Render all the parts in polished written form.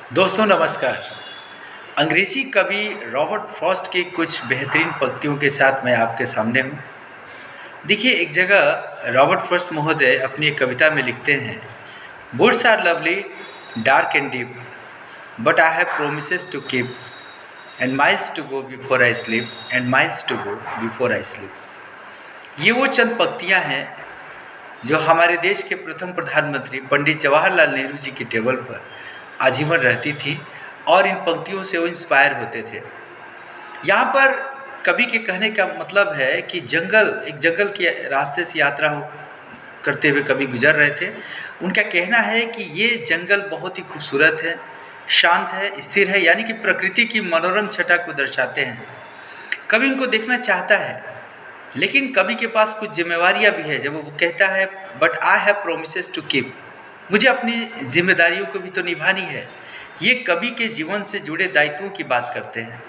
दोस्तों नमस्कार। अंग्रेजी कवि रॉबर्ट फ्रॉस्ट की कुछ बेहतरीन पंक्तियों के साथ मैं आपके सामने हूँ। देखिए, एक जगह रॉबर्ट फ्रॉस्ट महोदय अपनी एक कविता में लिखते हैं, woods are lovely dark and deep but I have promises to keep and miles to go before I sleep and miles to go before I sleep. ये वो चंद पंक्तियाँ हैं जो हमारे देश के प्रथम प्रधानमंत्री पंडित जवाहरलाल नेहरू जी की टेबल पर आजीवन रहती थी और इन पंक्तियों से वो इंस्पायर होते थे। यहाँ पर कवि के कहने का मतलब है कि एक जंगल के रास्ते से यात्रा करते हुए कवि गुजर रहे थे। उनका कहना है कि ये जंगल बहुत ही खूबसूरत है, शांत है, स्थिर है, यानी कि प्रकृति की मनोरम छटा को दर्शाते हैं। कवि उनको देखना चाहता है, लेकिन कवि के पास कुछ जिम्मेवारियाँ भी है। जब वो कहता है but I have promises to keep, मुझे अपनी जिम्मेदारियों को भी तो निभानी है। ये कवि के जीवन से जुड़े दायित्वों की बात करते हैं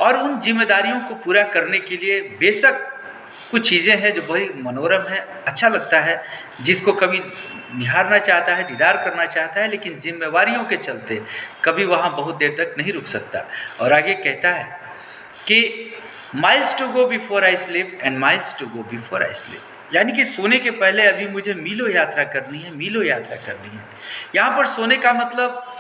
और उन जिम्मेदारियों को पूरा करने के लिए बेशक कुछ चीज़ें हैं जो बड़ी मनोरम है, अच्छा लगता है, जिसको कवि निहारना चाहता है, दीदार करना चाहता है, लेकिन जिम्मेवारियों के चलते कवि वहाँ बहुत देर तक नहीं रुक सकता। और आगे कहता है कि miles to go before I sleep and miles to go before I sleep, यानी कि सोने के पहले अभी मुझे मीलों यात्रा करनी है, मीलों यात्रा करनी है। यहाँ पर सोने का मतलब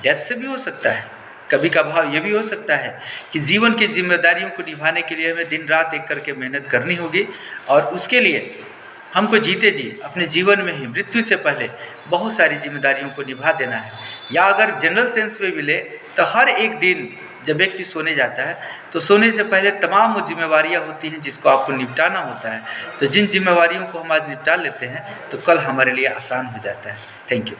डेथ से भी हो सकता है। कभी का भाव ये भी हो सकता है कि जीवन की जिम्मेदारियों को निभाने के लिए हमें दिन रात एक करके मेहनत करनी होगी और उसके लिए हमको जीते जी अपने जीवन में ही मृत्यु से पहले बहुत सारी जिम्मेदारियों को निभा देना है। या अगर जनरल सेंस में भी ले तो हर एक दिन जब व्यक्ति सोने जाता है तो सोने से पहले तमाम वो जिम्मेवारियाँ होती हैं जिसको आपको निपटाना होता है। तो जिन जिम्मेवारियों को हम आज निपटा लेते हैं तो कल हमारे लिए आसान हो जाता है। Thank you.